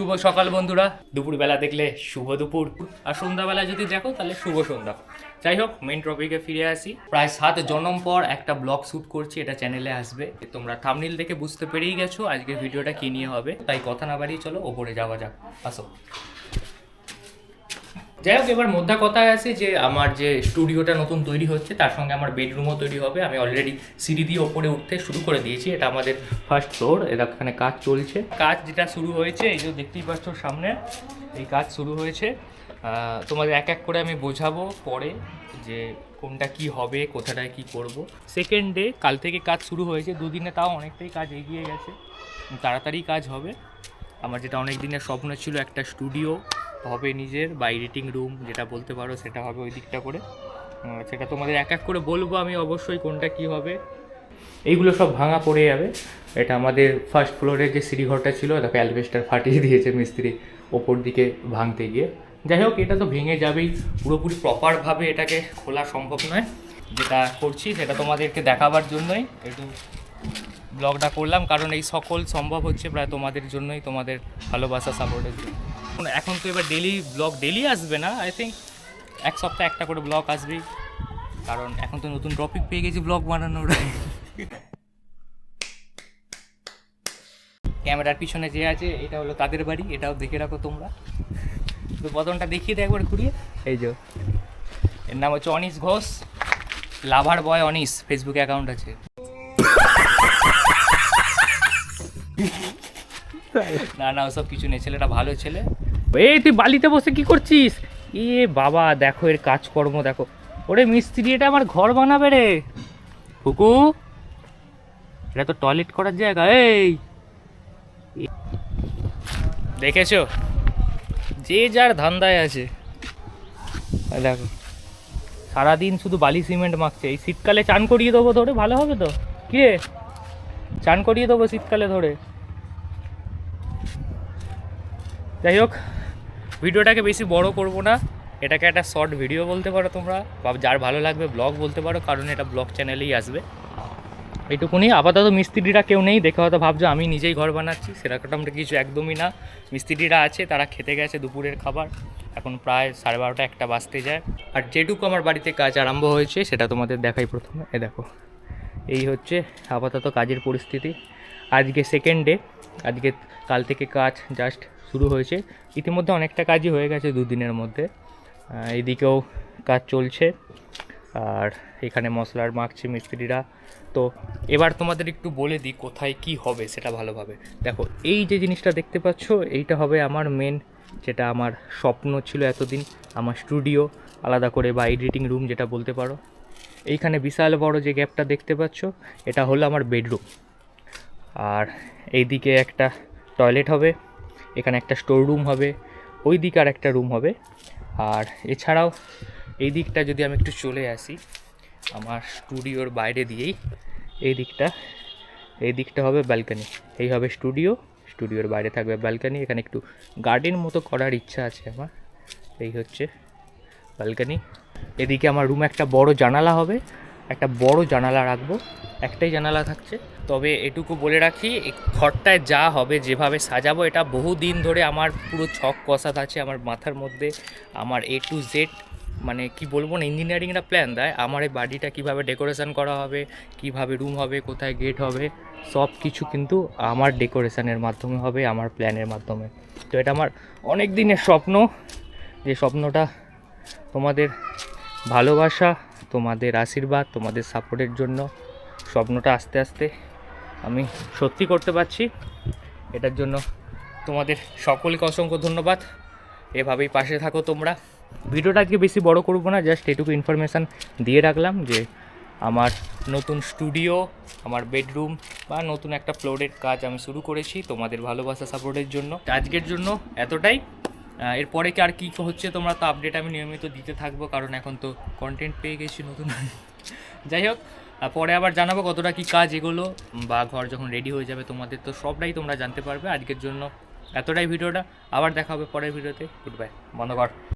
শুভ সকাল বন্ধুরা। দুপুরবেলা দেখলে শুভ দুপুর, আর সন্ধ্যাবেলা যদি দেখো তাহলে শুভ সন্ধ্যা। যাই হোক, মেইন টপিকে ফিরে আসি। প্রায় 7 জনম পর একটা ব্লগ শ্যুট করছি, এটা চ্যানেলে আসবে। তোমরা থাম্বনেল দেখে বুঝতে পেরেই গেছো আজকের ভিডিওটা কী নিয়ে হবে, তাই কথা না বাড়িয়ে চলো ওপরে যাওয়া যাক, আসো। যাই হোক, এবার মোদ্দা কথায় আছে যে আমার যে স্টুডিওটা নতুন তৈরি হচ্ছে তার সঙ্গে আমার বেডরুমও তৈরি হবে। আমি অলরেডি সিঁড়ি দিয়ে ওপরে উঠতে শুরু করে দিয়েছি। এটা আমাদের ফার্স্ট ফ্লোর, এখানে কাজ চলছে। কাজ যেটা শুরু হয়েছে এই যে দেখতেই পাচ্ছ সামনে, এই কাজ শুরু হয়েছে। তোমাদের এক এক করে আমি বোঝাবো পরে যে কোনটা কি হবে, কোথাটায় কি করব। সেকেন্ড ডে, কাল থেকে কাজ শুরু হয়েছে, দুদিনে তাও অনেকটাই কাজ এগিয়ে গেছে, তাড়াতাড়ি কাজ হবে। আমার যেটা অনেক দিনের স্বপ্ন ছিল, একটা স্টুডিও হবে নিজের বা এডিটিং রুম যেটা বলতে পারো, সেটা হবে ওই দিকটা করে। সেটা তোমাদের এক এক করে বলবো আমি অবশ্যই কোনটা কি হবে। এইগুলো সব ভাঙা পড়ে যাবে। এটা আমাদের ফার্স্ট ফ্লোরের যে সিঁড়িঘরটা ছিল, তাকে অ্যালবেস্টার ফাটিয়ে দিয়েছে মিস্ত্রি ওপর দিকে ভাঙতে গিয়ে। যাই হোক, এটা তো ভেঙে যাবেই, পুরোপুরি প্রপারভাবে এটাকে খোলা সম্ভব নয়। যেটা করছি সেটা তোমাদেরকে দেখাবার জন্যই একটু ব্লগটা করলাম, কারণ এই সকল সম্ভব হচ্ছে প্রায় তোমাদের জন্যই, তোমাদের ভালোবাসা সাপোর্টের জন্য। এখন তো এবার ব্লগ ডেলি আসবে না, আই থিঙ্ক এক সপ্তাহে একটা করে ব্লগ আসবেই, কারণ এখন তো নতুন টপিক পেয়ে গেছি ব্লগ বানানোর। ক্যামেরার পিছনে যে আছে এটা হলো তাদের বাড়ি, এটাও দেখে রাখো তোমরা। তো বদনটা দেখিয়ে দেয় একবার ঘুরিয়ে। এই যে এর নাম হচ্ছে অনিশ ঘোষ, লাভার বয় অনিশ, ফেসবুকে অ্যাকাউন্ট আছে। না না, ওসব কিছু নেই, ছেলেটা ভালো ছেলে। এই তুই বালিতে বসে কি করছিস? এ বাবা, দেখো এর কাজকর্ম দেখো। ওরে মিস্ত্রি, এটা আমার ঘর বানাবে রে হুকু, এটা তো টয়লেট করার জায়গা। এই দেখেছো, যে যার ধান্দায় আছে। দেখো সারাদিন শুধু বালি সিমেন্ট মাখছে। এই শীতকালে চান করিয়ে দেবো ধরে, ভালো হবে তো। কি রে, চান করিয়ে দেবো শীতকালে ধরে। যাই হোক, ভিডিওটাকে বেশি বড় করব না, এটাকে একটা শর্ট ভিডিও বলতে পারো তোমরা, বা যার ভালো লাগবে ব্লগ বলতে পারো, কারণ এটা ব্লগ চ্যানেলেই আসবে। এইটুকুনি। আপাতত মিস্ত্রিরা কেউ নেই, দেখে হয়তো ভাবছো আমি নিজেই ঘর বানাচ্ছি, সেরকম কিছু একদমই না। মিস্ত্রিরা আছে, তারা খেতে গেছে দুপুরের খাবার, এখন প্রায় 12:30 1টা বাজতে যায়। আর যেটুকু আমার বাড়িতে কাজ আরম্ভ হয়েছে সেটা তোমাদের দেখাই প্রথমে। দেখো, এই হচ্ছে আপাতত কাজের পরিস্থিতি। আজকে সেকেন্ড ডে, আজকে কাল থেকে কাজ জাস্ট শুরু হয়েছে। ইতিমধ্যে অনেকটা কাজই হয়ে গেছে দুদিনের মধ্যে। এইদিকেও কাজ চলছে, আর এখানে মশলার মাখছে মিস্ত্রিরা। তো এবার তোমাদের একটু বলে দিই কোথায় কি হবে সেটা ভালোভাবে দেখো। এই যে জিনিসটা দেখতে পাচ্ছ, এইটা হবে আমার মেন, যেটা আমার স্বপ্ন ছিল এতদিন, আমার স্টুডিও আলাদা করে বা এডিটিং রুম যেটা বলতে পারো। এইখানে বিশাল বড় যে গ্যাপটা দেখতে পাচ্ছ, এটা হলো আমার বেডরুম। আর এইদিকে একটা টয়লেট হবে, এখানে একটা স্টোর রুম হবে, ওই দিকে আর একটা রুম হবে। আর এছাড়াও এই দিকটা যদি আমি একটু চলে আসি, আমার স্টুডিওর বাইরে দিয়েই এই দিকটা হবে ব্যালকনি। এই হবে স্টুডিও, স্টুডিওর বাইরে থাকবে ব্যালকনি। এখানে একটু গার্ডেন মতো করার ইচ্ছা আছে আমার। এই হচ্ছে ব্যালকনি। এদিকে আমার রুমে একটা বড় জানালা হবে, একটা বড় জানালা রাখবো, একটাই জানালা থাকছে। তবে এটুকু বলে রাখি, এই ঘরটায় যা হবে, যেভাবে সাজাবো, এটা বহু দিন ধরে আমার পুরো ছক কষাত আছে আমার মাথার মধ্যে। আমার A to Z, মানে কি বলবো না, ইঞ্জিনিয়ারিংরা প্ল্যান দেয় আমার এই বাড়িটা কীভাবে ডেকোরেশন করা হবে, কিভাবে রুম হবে, কোথায় গেট হবে, সব কিছু কিন্তু আমার ডেকোরেশনের মাধ্যমে হবে, আমার প্ল্যানের মাধ্যমে। তো এটা আমার অনেক দিনের স্বপ্ন, যে স্বপ্নটা তোমাদের ভালোবাসা, তোমাদের আশীর্বাদ, তোমাদের সাপোর্টের জন্য স্বপ্নটা আস্তে আস্তে আমি সত্যি করতে পারছি। এটার জন্য তোমাদের সকলকে অসংখ্য ধন্যবাদ। এভাবেই পাশে থাকো তোমরা। ভিডিওটা আজকে বেশি বড় করব না, জাস্ট এটুকু ইনফরমেশান দিয়ে রাখলাম যে আমার নতুন স্টুডিও, আমার বেডরুম বা নতুন একটা ফ্লোরের কাজ আমি শুরু করেছি তোমাদের ভালোবাসা সাপোর্টের জন্য। আজকের জন্য এতটাই। এরপরে কি আর কী হচ্ছে তোমরা তো আপডেট আমি নিয়মিত দিতে থাকবো, কারণ এখন তো কন্টেন্ট পেয়ে গেছি নতুন। যাই হোক, পরে আবার জানাবো কতটা কি কাজ এগুলো, বা ঘর যখন রেডি হয়ে যাবে তোমাদের তো সবটাই তোমরা জানতে পারবে। আজকের জন্য এতটাই ভিডিওটা, আবার দেখা হবে পরের ভিডিওতে। গুড বাই, বন্ধ কর।